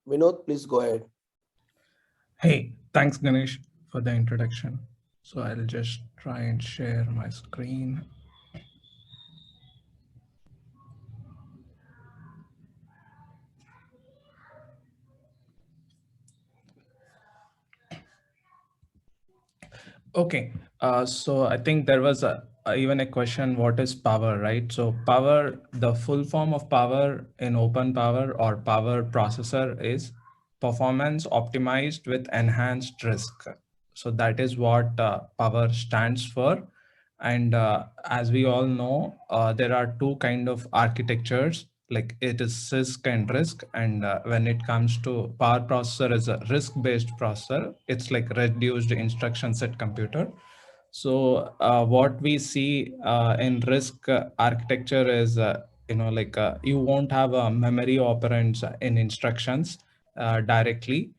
Vinod, please go ahead. Hey, thanks Ganesh for the introduction. So I'll just try and share my screen. Okay, so I think there was even a question, what is power, right? So power, the full form of power in open power or power processor is performance optimized with enhanced risk. So that is what power stands for. And as we all know, there are two kind of architectures, like it is CISC and RISC. And when it comes to power processor as a RISC-based processor, it's like reduced instruction set computer. So what we see in RISC architecture is, you won't have a memory operands in instructions directly.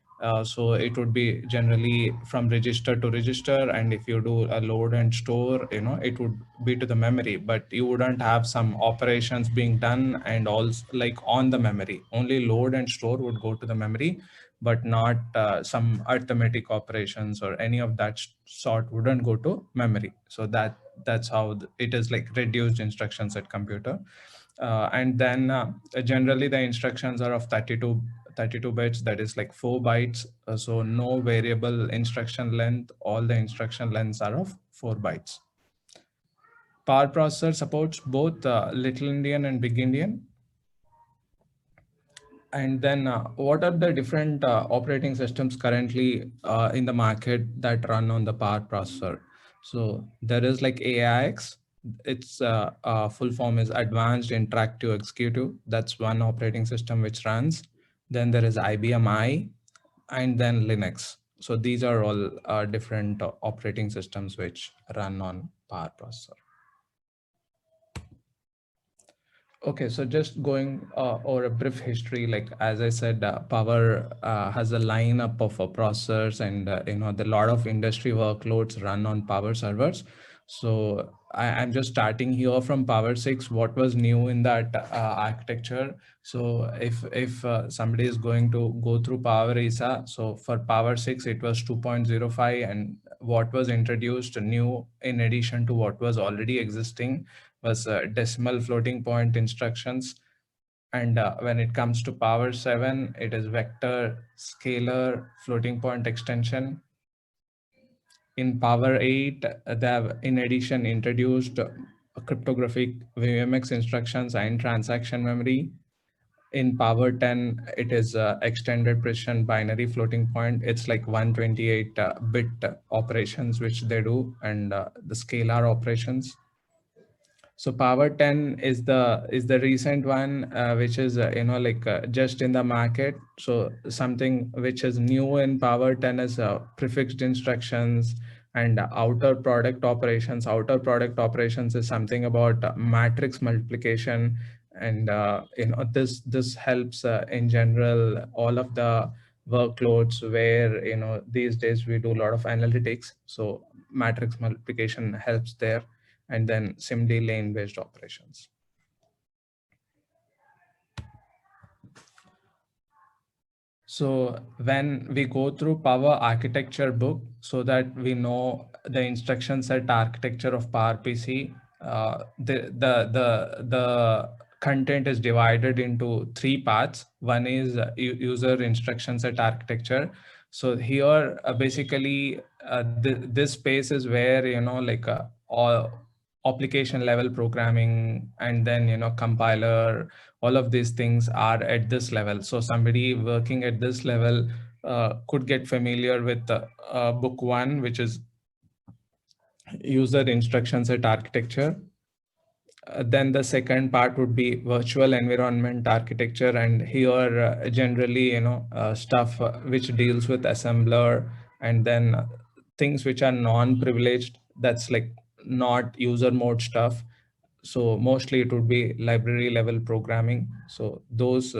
So it would be generally from register to register, and if you do a load and store, it would be to the memory, but you wouldn't have some operations being done and also like on the memory. Only load and store would go to the memory, but not some arithmetic operations or any of that sort wouldn't go to memory. So that's how it is like reduced instruction set computer. And then generally the instructions are of 32 bits, that is like 4 bytes. So no variable instruction length, all the instruction lengths are of 4 bytes. Power processor supports both Little Indian and Big Indian. And then what are the different operating systems currently in the market that run on the power processor? So there is like AIX. Its full form is Advanced Interactive Executive. That's one operating system which runs. Then there is IBM I, and then Linux. So these are all different operating systems which run on power processor. Okay, so just going over a brief history, like as I said, Power has a lineup of processors, and the lot of industry workloads run on Power servers. So I'm just starting here from Power 6. What was new in that architecture? So if somebody is going to go through Power ISA, so for Power 6 it was 2.05, and what was introduced new in addition to what was already existing was decimal floating point instructions. And when it comes to Power 7, it is vector, scalar, floating point extension. In Power 8, they have in addition introduced cryptographic VMX instructions and transaction memory. In Power 10, it is extended precision binary floating point. It's like 128 bit operations which they do, and the scalar operations. So Power 10 is the recent one, which is just in the market. So something which is new in Power 10 is prefixed instructions and outer product operations. Outer product operations is something about matrix multiplication, and this helps in general all of the workloads where these days we do a lot of analytics. So matrix multiplication helps there, and then SIMD lane based operations. So when we go through Power Architecture book, so that we know the instruction set architecture of PowerPC, the content is divided into three parts. One is user instruction set architecture. So here, basically, this space is where all application level programming, and then compiler, all of these things are at this level. So somebody working at this level could get familiar with book one, which is user instruction set architecture. Then the second part would be virtual environment architecture, and here generally stuff which deals with assembler, and then things which are non-privileged, that's like not user mode stuff. So mostly it would be library level programming. So those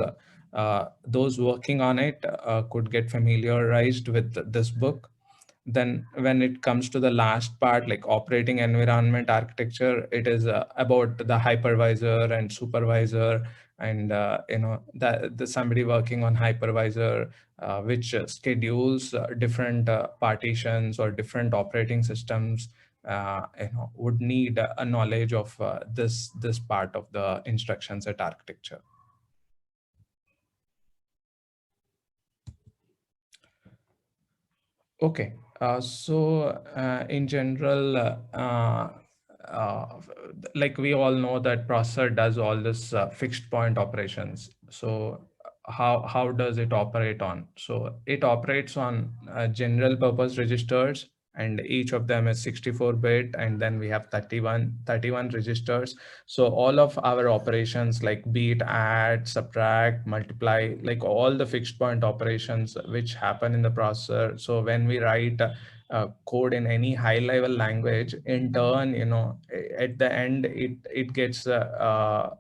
working on it could get familiarized with this book. Then when it comes to the last part, like operating environment architecture, it is about the hypervisor and supervisor, and that the somebody working on hypervisor, which schedules different partitions or different operating systems, would need a knowledge of this part of the instruction set architecture. Okay, in general, uh, like we all know that processor does all this fixed point operations. So how does it operate on? So it operates on general purpose registers, and each of them is 64-bit, and then we have 31 registers. So all of our operations, like be it add, subtract, multiply, like all the fixed point operations which happen in the processor. So when we write code in any high level language, in turn, at the end, it gets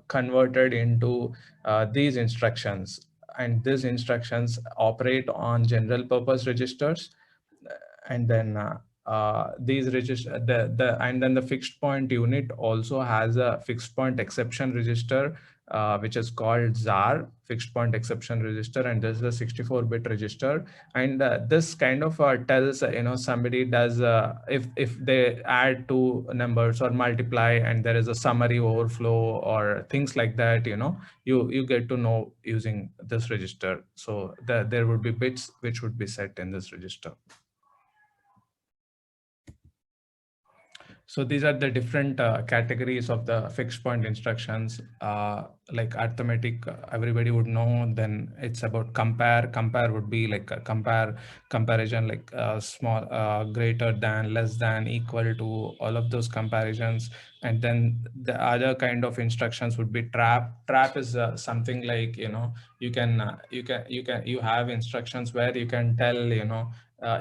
converted into these instructions, and these instructions operate on general purpose registers. And then these register the and then the fixed point unit also has a fixed point exception register, which is called ZAR, fixed point exception register, and this is a 64-bit register. And this kind of tells somebody does if they add two numbers or multiply, and there is a summary overflow or things like that, you get to know using this register. So there would be bits which would be set in this register. So these are the different categories of the fixed point instructions. Like arithmetic, everybody would know. Then it's about compare. Compare would be like a comparison, like small, greater than, less than, equal to, all of those comparisons. And then the other kind of instructions would be trap. Trap is something like, you have instructions where you can tell,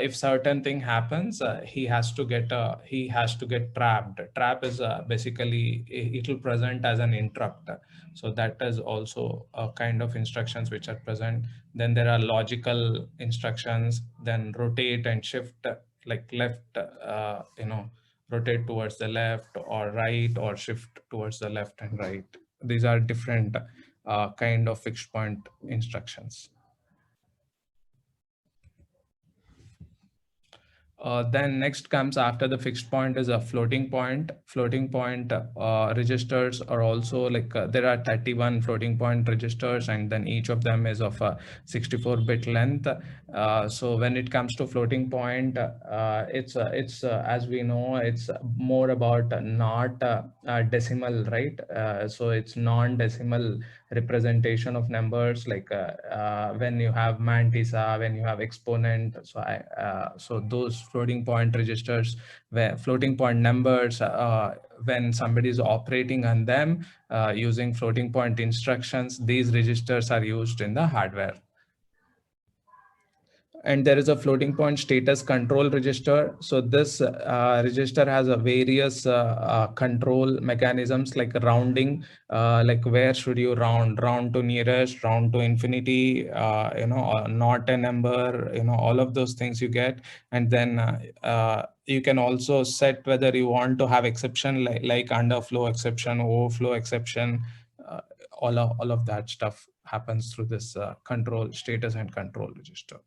if certain thing happens, he has to get trapped. Trap is basically, it will present as an interrupt. So that is also a kind of instructions which are present. Then there are logical instructions, then rotate and shift, like left, rotate towards the left, or right, or shift towards the left and right. These are different kind of fixed point instructions. Then next comes after the fixed point is a floating point. Floating point registers are also like there are 31 floating point registers, and then each of them is of a 64-bit length. So when it comes to floating point, it's as we know, it's more about not decimal, right? So it's non-decimal representation of numbers, like when you have mantissa, when you have exponent. So those floating point registers, where floating point numbers, when somebody is operating on them using floating point instructions, these registers are used in the hardware. And there is a floating point status control register. So this register has a various control mechanisms, like rounding, like where should you round to nearest, round to infinity, not a number, all of those things you get. And then you can also set whether you want to have exception, like underflow exception, overflow exception. All of that stuff happens through this control status and control register.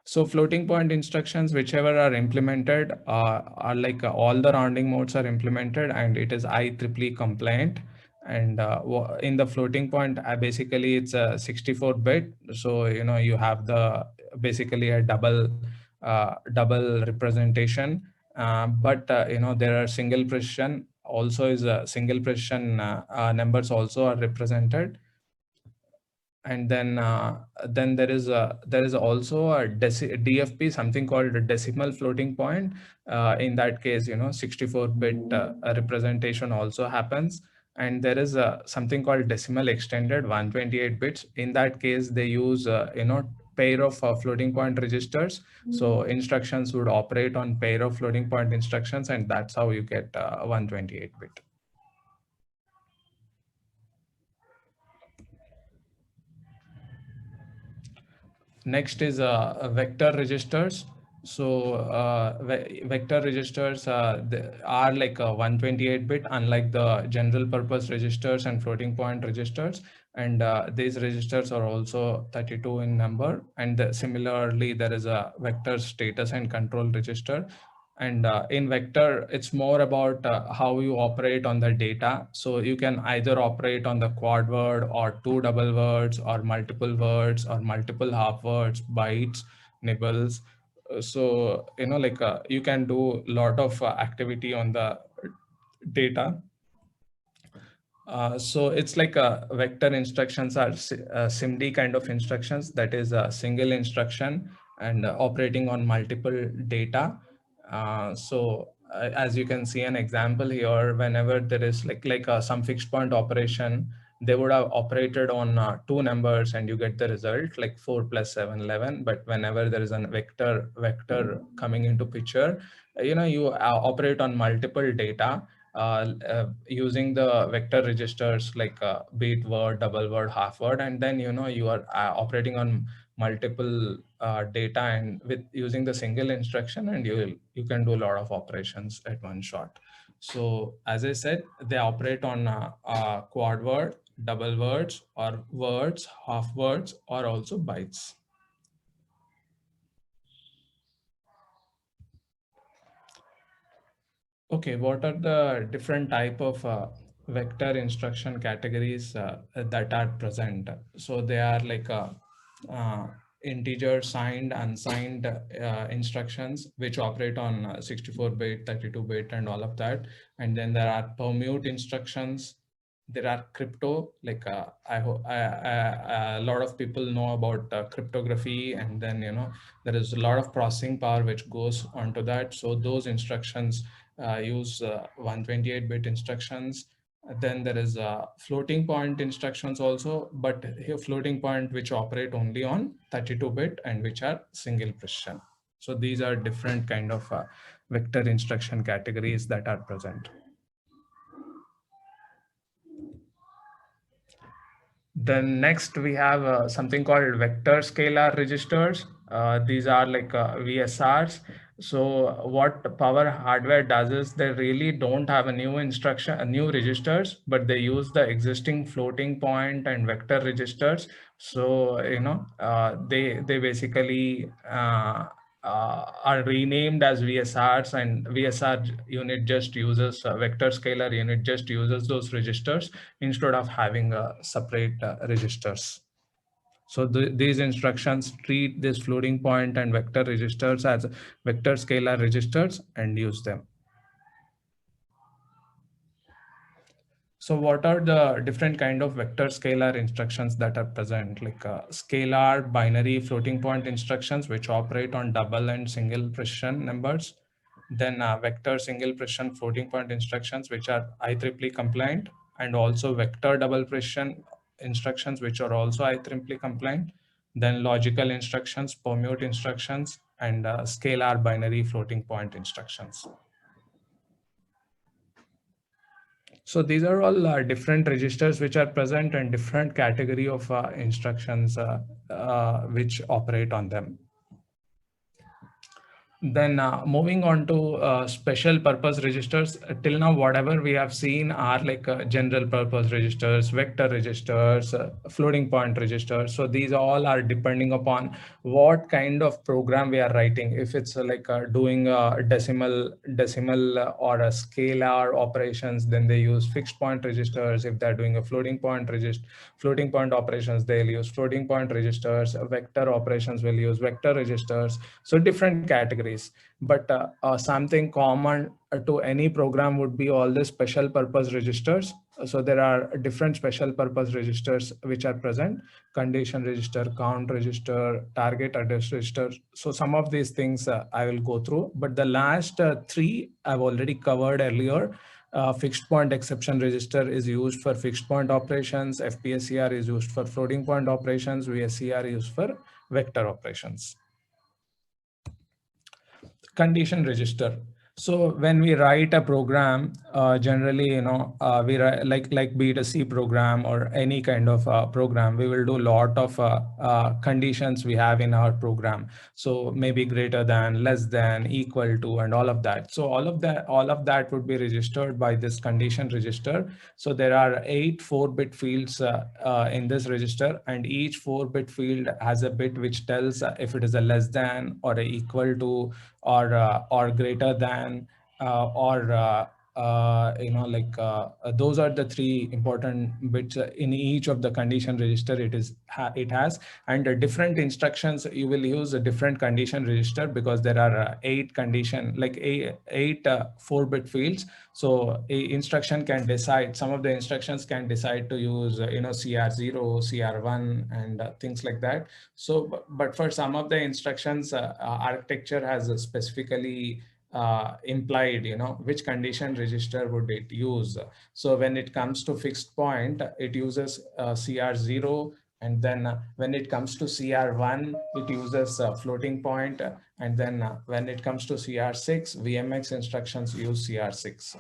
So floating point instructions, whichever are implemented, are like all the rounding modes are implemented, and it is IEEE compliant. And in the floating point, basically it's a 64-bit. So you have the basically a double representation. But there are single precision also is a single precision numbers also are represented. And then there is also a DFP, something called a decimal floating point. In that case, 64-bit representation also happens. And there is something called decimal extended 128 bits. In that case, they use pair of floating point registers. So instructions would operate on pair of floating point instructions, and that's how you get 128 bit. Next is vector registers. So vector registers are like a 128-bit, unlike the general purpose registers and floating point registers. And these registers are also 32 in number. And similarly, there is a vector status and control register. And in vector, it's more about how you operate on the data. So you can either operate on the quad word or two double words or multiple half words, bytes, nibbles. So, like you can do a lot of activity on the data. So it's like vector instructions are SIMD kind of instructions, that is a single instruction and operating on multiple data. As you can see an example here, whenever there is like some fixed point operation, they would have operated on two numbers and you get the result like 4 plus 7, 11. But whenever there is a vector coming into picture, you operate on multiple data using the vector registers like bit word, double word, half word, and then you are operating on multiple data and with using the single instruction, and you can do a lot of operations at one shot. So as I said, they operate on quad word, double words, or words, half words, or also bytes. Okay, what are the different type of vector instruction categories that are present? So they are like uh, integer, signed, unsigned instructions, which operate on 64-bit, 32-bit, and all of that. And then there are permute instructions. There are crypto, like a lot of people know about cryptography, and then there is a lot of processing power which goes onto that. So those instructions use 128-bit instructions. Then there is floating point instructions also, but here floating point which operate only on 32-bit and which are single precision. So these are different kind of vector instruction categories that are present. Then next we have something called vector scalar registers. These are like VSRs. So what power hardware does is they really don't have a new instruction, a new registers, but they use the existing floating point and vector registers. So they basically are renamed as VSRs, and VSR unit just uses vector scalar unit just uses those registers instead of having separate registers. So these instructions treat this floating point and vector registers as vector scalar registers and use them. So what are the different kind of vector scalar instructions that are present? Like scalar binary floating point instructions, which operate on double and single precision numbers. Then vector single precision floating point instructions, which are IEEE compliant, and also vector double precision instructions, which are also IEEE compliant. Then logical instructions, permute instructions, and scalar binary floating point instructions. So these are all different registers which are present and different category of instructions which operate on them. Then moving on to special purpose registers, till now whatever we have seen are like general purpose registers, vector registers, floating point registers. So these all are depending upon what kind of program we are writing. If it's like doing decimal or a scalar operations, then they use fixed point registers. If they're doing a floating point operations, they'll use floating point registers. Vector operations will use vector registers. So different categories, but something common to any program would be all the special purpose registers. So there are different special purpose registers which are present: condition register, count register, target address register. So some of these things I will go through, but the last three I've already covered earlier. Fixed point exception register is used for fixed point operations. FPSCR is used for floating point operations. VSCR is used for vector operations. Condition register. So when we write a program, generally, we write like be it a C program or any kind of program, we will do a lot of conditions we have in our program. So maybe greater than, less than, equal to, and all of that. So all of that would be registered by this condition register. So there are 8 4-bit fields in this register, and each 4-bit field has a bit which tells if it is a less than or a equal to or greater than those are the 3 important bits in each of the condition register it has. And different instructions you will use a different condition register, because there are 8 4-bit fields. So a instruction can decide, some of the instructions can decide to use CR0, CR1, and things like that. So but for some of the instructions, architecture has specifically implied which condition register would it use. So when it comes to fixed point, it uses CR0, and then when it comes to CR1, it uses floating point, and then when it comes to CR6, VMX instructions use CR6.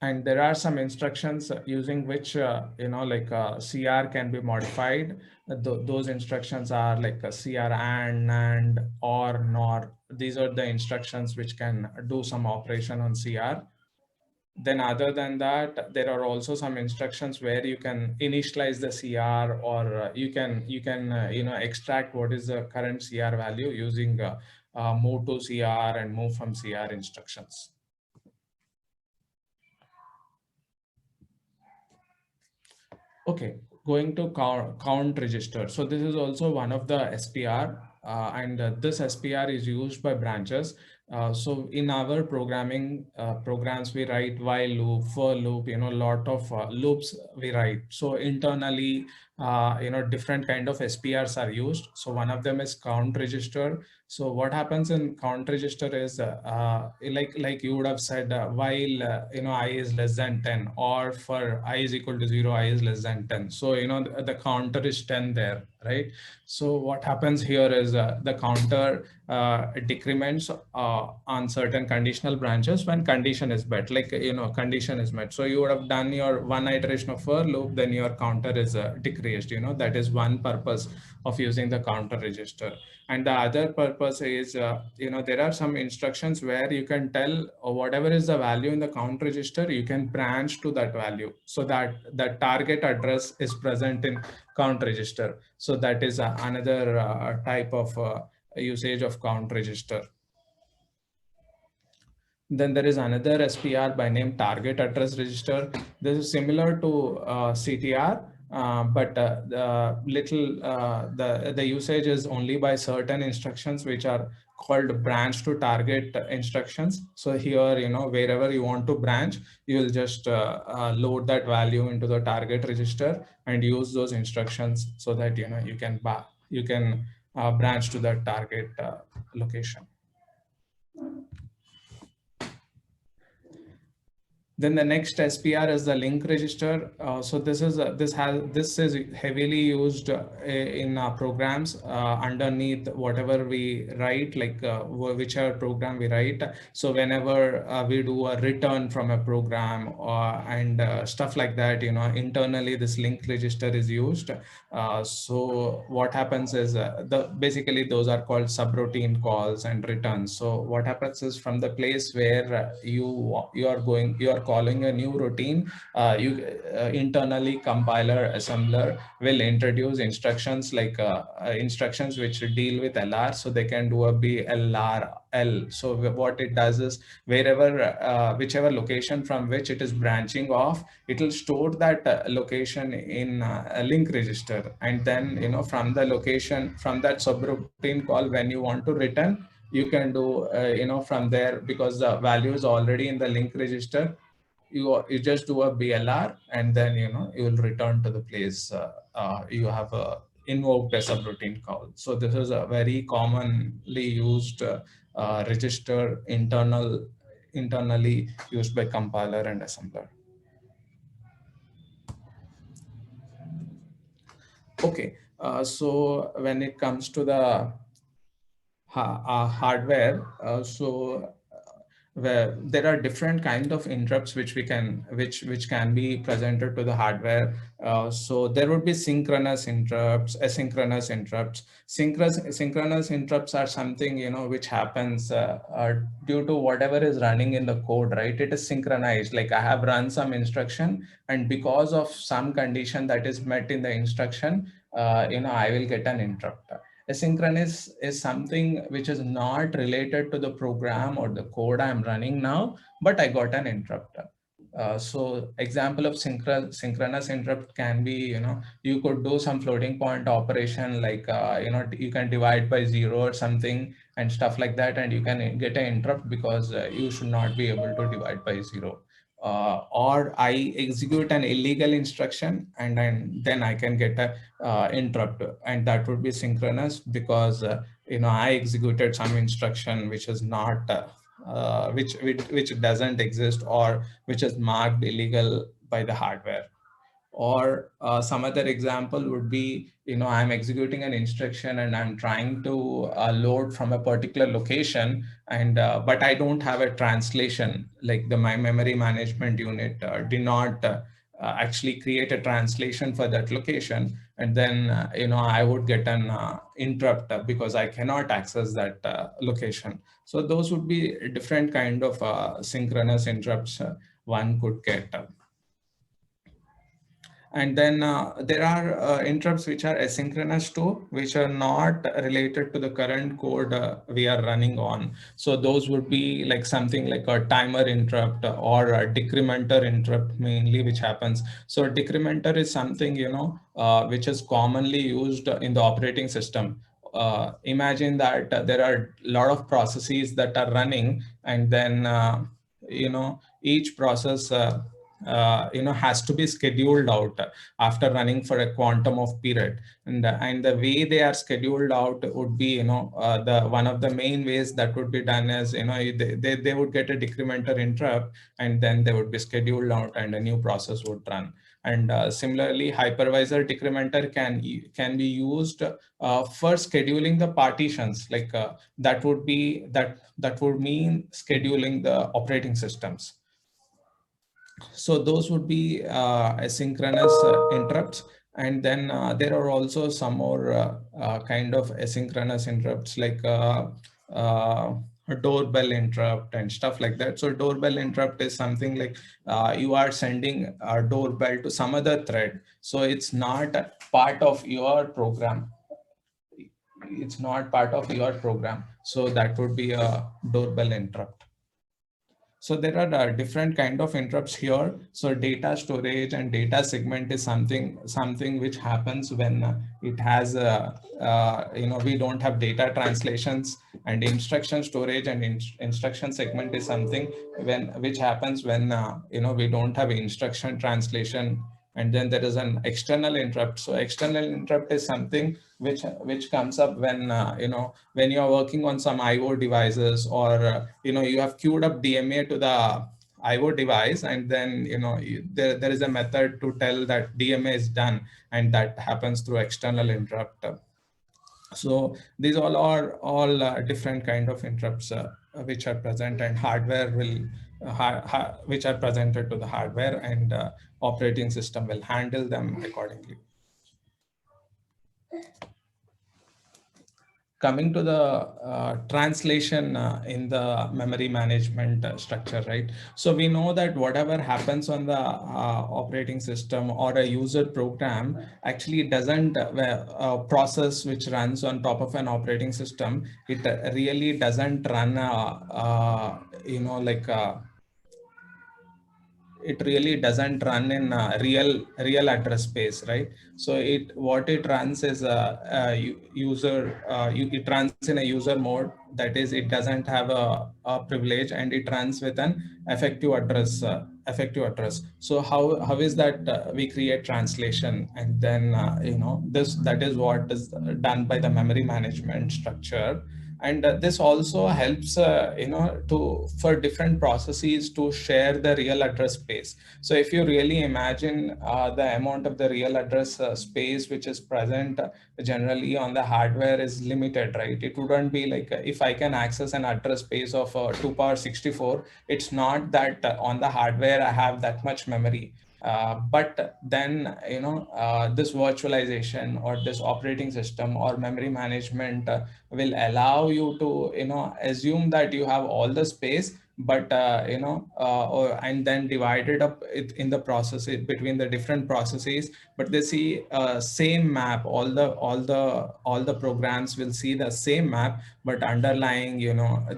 And there are some instructions using which CR can be modified. Those instructions are like a CR and or nor. These are the instructions which can do some operation on CR. Then other than that, there are also some instructions where you can initialize the CR, or you can extract what is the current CR value using move to CR and move from CR instructions. Okay, going to count register. So this is also one of the SPR, and this SPR is used by branches. So in our programming programs, we write while loop, for loop, lot of loops we write. So internally, different kind of SPRs are used. So one of them is count register. So what happens in count register is like you would have said, while I is less than 10, or for I is equal to 0, I is less than 10. So the counter is 10 there, right? So what happens here is the counter decrements on certain conditional branches when condition is met, condition is met. So you would have done your one iteration of for loop, then your counter is decreased. That is one purpose of using the counter register. And the other purpose is, there are some instructions where you can tell whatever is the value in the count register, you can branch to that value, so that the target address is present in count register. So that is another type of usage of count register. Then there is another SPR by name target address register. This is similar to CTR, but the usage is only by certain instructions which are called branch to target instructions. So here, wherever you want to branch, you will just load that value into the target register and use those instructions, so that you can branch to that target location. Then the next SPR is the link register. So this is heavily used in programs underneath whatever we write, like whichever program we write. So whenever we do a return from a program and stuff like that, internally this link register is used. So what happens is basically those are called subroutine calls and returns. So what happens is, from the place where you are calling a new routine, internally compiler assembler will introduce instructions like instructions which deal with LR, so they can do a BLRL. So what it does is, whichever location from which it is branching off, it will store that location in a link register, and then from the location, from that subroutine call, when you want to return, you can do from there, because the value is already in the link register. You just do a BLR, and then you will return to the place you have invoked a subroutine call. So this is a very commonly used register internally used by compiler and assembler. Okay, so when it comes to the hardware. Where there are different kind of interrupts which can be presented to the hardware. So there would be synchronous interrupts, asynchronous interrupts. Synchronous interrupts are something, which happens due to whatever is running in the code, right? It is synchronized. Like I have run some instruction, and because of some condition that is met in the instruction, I will get an interrupt. Asynchronous is something which is not related to the program or the code I'm running now, but I got an interrupt. So example of synchronous interrupt can be, you could do some floating point operation, like, you can divide by 0 or something and stuff like that, and you can get an interrupt because you should not be able to divide by 0. Or I execute an illegal instruction, and then I can get a interrupt, and that would be synchronous because I executed some instruction which is not which doesn't exist, or which is marked illegal by the hardware. Or some other example would be, I'm executing an instruction and I'm trying to load from a particular location, and but I don't have a translation, like my memory management unit did not actually create a translation for that location. And then I would get an interrupt because I cannot access that location. So those would be different kind of synchronous interrupts one could get. And then there are interrupts which are asynchronous too, which are not related to the current code we are running on. So those would be like something like a timer interrupt or a decrementer interrupt mainly, which happens. So decrementer is something, which is commonly used in the operating system. Imagine that there are a lot of processes that are running, and then, each process has to be scheduled out after running for a quantum of period. And the way they are scheduled out would be, the one of the main ways that would be done is, they would get a decrementer interrupt, and then they would be scheduled out and a new process would run. And similarly, hypervisor decrementer can be used for scheduling the partitions, like that would mean scheduling the operating systems. So those would be asynchronous interrupts. And then there are also some more kind of asynchronous interrupts, like a doorbell interrupt and stuff like that. So doorbell interrupt is something like you are sending a doorbell to some other thread. So it's not part of your program. It's not part of your program. So that would be a doorbell interrupt. So there are different kind of interrupts here. So data storage and data segment is something which happens when it has we don't have data translations. And instruction storage and instruction segment is something which happens when we don't have instruction translation. And then there is an external interrupt. So external interrupt is something which comes up when when you are working on some IO devices, or you have queued up DMA to the IO device, and then there is a method to tell that DMA is done, and that happens through external interrupt. So these all are different kind of interrupts which are present, and hardware will which are presented to the hardware, and operating system will handle them accordingly. Coming to the translation in the memory management structure, right? So we know that whatever happens on the operating system or a user program actually doesn't a process which runs on top of an operating system. It really doesn't run it really doesn't run in real address space, right? So what it runs is it runs in a user mode. That is, it doesn't have a privilege, and it runs with an effective address. So how is that we create translation? And then that is what is done by the memory management structure. And this also helps to for different processes to share the real address space. So if you really imagine the amount of the real address space which is present generally on the hardware is limited, right? It wouldn't be like if I can access an address space of 2 power 64, it's not that on the hardware I have that much memory. But then this virtualization or this operating system or memory management will allow you to assume that you have all the space, but and then divided up it in the process between the different processes. But they see same map, all the programs will see the same map, but underlying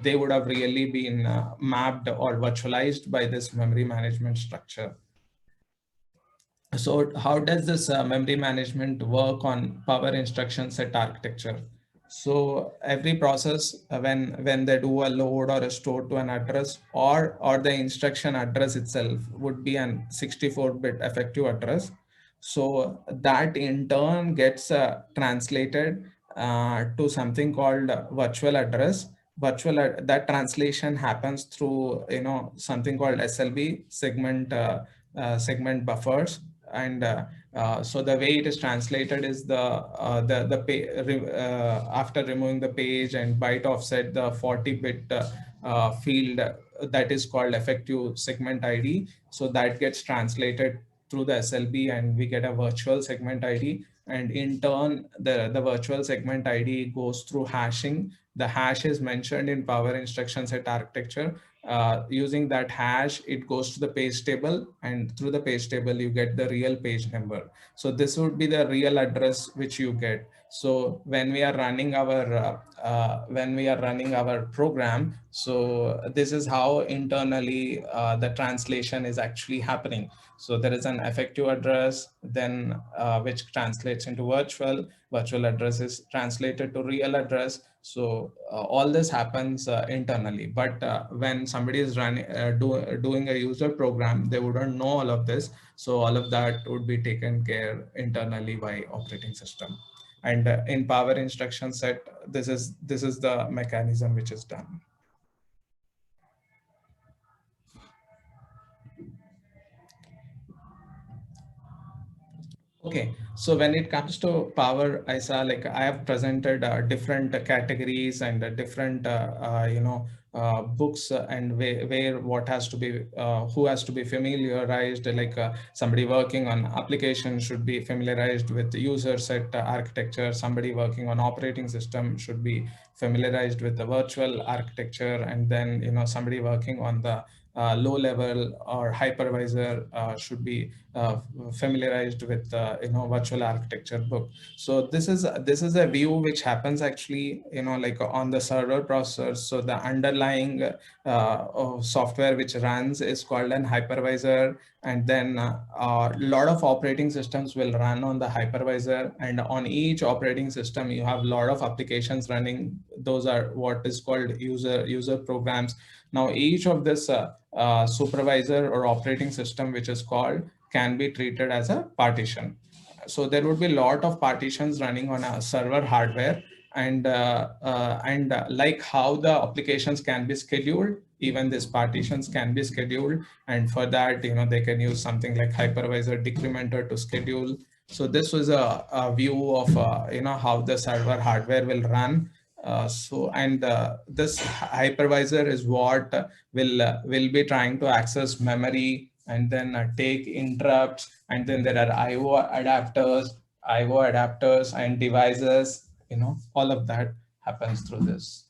they would have really been mapped or virtualized by this memory management structure. So how does this memory management work on power instruction set architecture? So every process, when they do a load or a store to an address, or the instruction address itself would be an 64-bit effective address. So that in turn gets translated to something called virtual address. That translation happens through something called SLB, segment buffers. And so the way it is translated is after removing the page and byte offset, the 40-bit field that is called effective segment ID. So that gets translated through the SLB, and we get a virtual segment ID. And in turn, the virtual segment ID goes through hashing. The hash is mentioned in power instruction set architecture. Using that hash, it goes to the page table, and through the page table you get the real page number. So this would be the real address which you get. So when we are running our program, so this is how internally the translation is actually happening. So there is an effective address, then which translates into virtual address is translated to real address. So all this happens internally, but when somebody is doing a user program, they wouldn't know all of this. So all of that would be taken care internally by operating system. And in power instruction set, this is the mechanism which is done. Okay, so when it comes to power, I saw like I have presented different categories and different books and where what has to be who has to be familiarized. Like somebody working on application should be familiarized with the user set architecture. Somebody working on operating system should be familiarized with the virtual architecture, and then somebody working on the low level or hypervisor should be familiarized with virtual architecture book. So this is a view which happens actually like on the server processor. So the underlying software which runs is called an hypervisor, and then a lot of operating systems will run on the hypervisor, and on each operating system you have a lot of applications running. Those are what is called user programs. Now each of this supervisor or operating system which is called can be treated as a partition. So there would be a lot of partitions running on a server hardware, and like how the applications can be scheduled, even these partitions can be scheduled. And for that, they can use something like hypervisor decrementer to schedule. So this was a view of how the server hardware will run. This hypervisor is what will be trying to access memory, and then take interrupts, and then there are IO adapters and devices. All of that happens through this.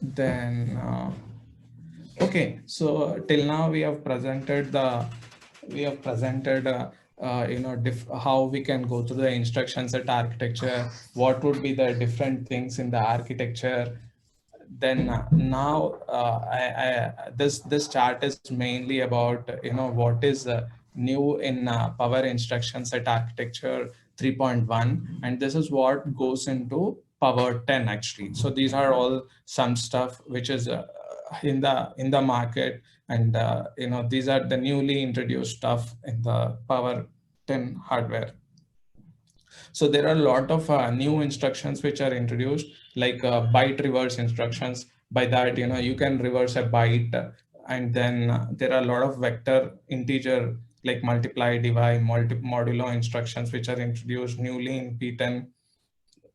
Then okay, so till now we have presented how we can go through the instruction set architecture, what would be the different things in the architecture. Then now this chart is mainly about what is new in power instruction set architecture 3.1, and this is what goes into power 10 actually. So these are all some stuff which is in the market, and these are the newly introduced stuff in the Power 10 hardware. So there are a lot of new instructions which are introduced, like byte reverse instructions. By that, you can reverse a byte, and then there are a lot of vector integer like multiply, divide, modulo instructions which are introduced newly in P10.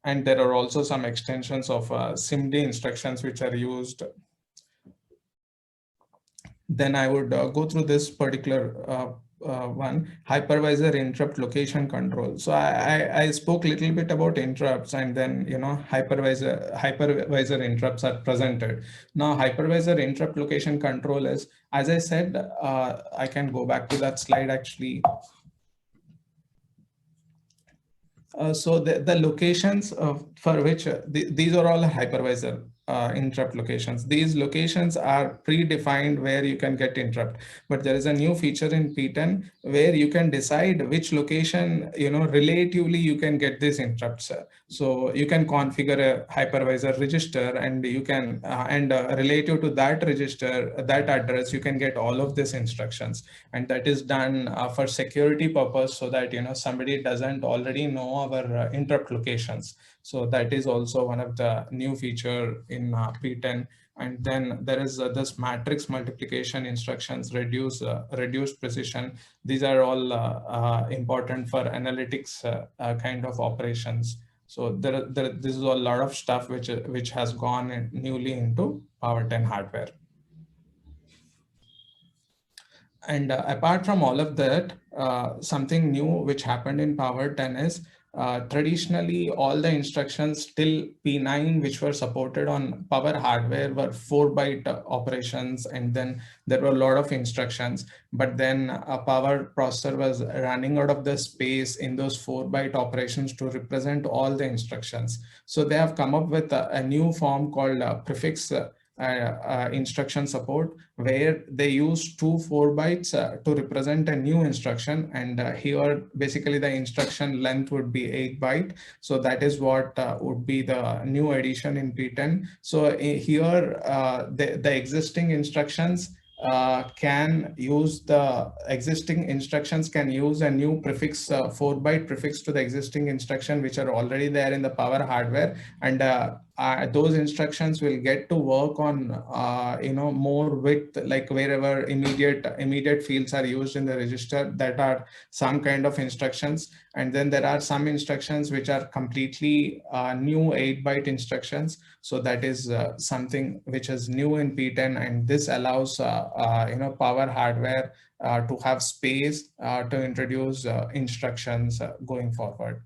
And there are also some extensions of SIMD instructions which are used. Then I would go through this particular one, hypervisor interrupt location control. So I spoke a little bit about interrupts, and then hypervisor interrupts are presented. Now hypervisor interrupt location control is, as I said, I can go back to that slide actually. So the locations for which these are all hypervisor interrupt locations. These locations are predefined where you can get interrupt, but there is a new feature in P10 where you can decide which location, relatively you can get these interrupts. So you can configure a hypervisor register, and you can relative to that register, that address, you can get all of these instructions, and that is done for security purpose, so that somebody doesn't already know our interrupt locations. So that is also one of the new feature in P10. And then there is this matrix multiplication instructions, reduce precision. These are all important for analytics kind of operations. So this is a lot of stuff which has gone newly into Power 10 hardware. And apart from all of that, something new which happened in Power 10 is traditionally all the instructions till P9 which were supported on Power hardware were 4-byte operations, and then there were a lot of instructions. But then a Power processor was running out of the space in those 4-byte operations to represent all the instructions. So they have come up with a new form called prefix instruction support, where they use 2 4-bytes to represent a new instruction, and here basically the instruction length would be 8-byte. So that is what would be the new addition in P10. So here the existing instructions can use the existing instructions, can use a new prefix, 4-byte prefix to the existing instruction which are already there in the Power hardware, and those instructions will get to work on more width, like wherever immediate fields are used in the register, that are some kind of instructions. And then there are some instructions which are completely new 8-byte instructions. So that is something which is new in P10, and this allows Power hardware to have space to introduce instructions going forward.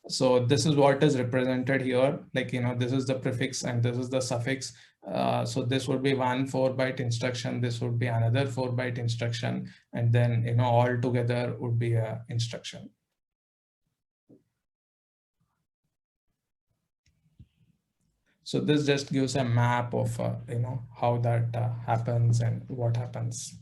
So this is what is represented here, like this is the prefix and this is the suffix. So this would be one 4-byte instruction, this would be another 4-byte instruction, and then all together would be a instruction. So this just gives a map of how that happens and what happens.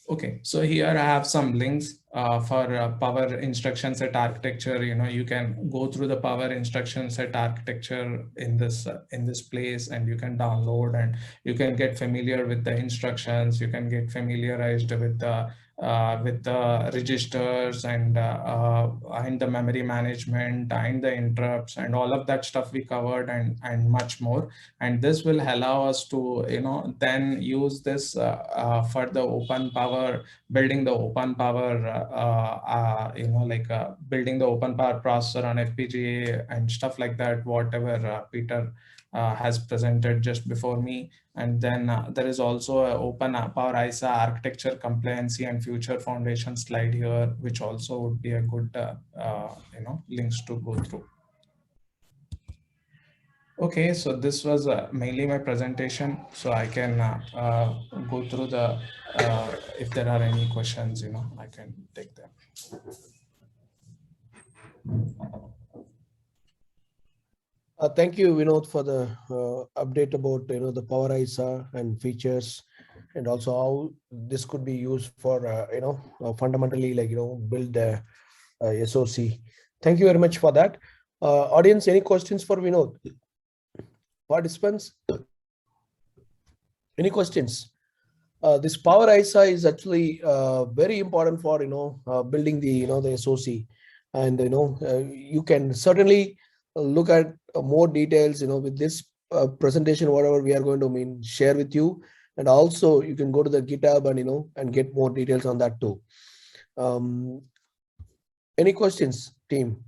Okay, so here I have some links for Power instruction set architecture. You can go through the Power instruction set architecture in this place, and you can download, and you can get familiar with the instructions. You can get familiarized with the registers and the memory management and the interrupts and all of that stuff we covered, and much more. And this will allow us to then use this for the open power, building the open power building the open power processor on FPGA and stuff like that, whatever Peter has presented just before me. And then there is also an open Power ISA architecture compliancy and future foundation slide here, which also would be a good links to go through. Okay, so this was mainly my presentation, so I can go through the if there are any questions, I can take them. Thank you, Vinod, for the update about the Power ISA and features, and also how this could be used for fundamentally build the SOC. Thank you very much for that. Audience, any questions for Vinod? Participants, any questions? This power ISA is actually very important for building the the SOC, and you can certainly look at more details with this presentation, whatever we are going to share with you, and also you can go to the GitHub and and get more details on that too. Any questions, team?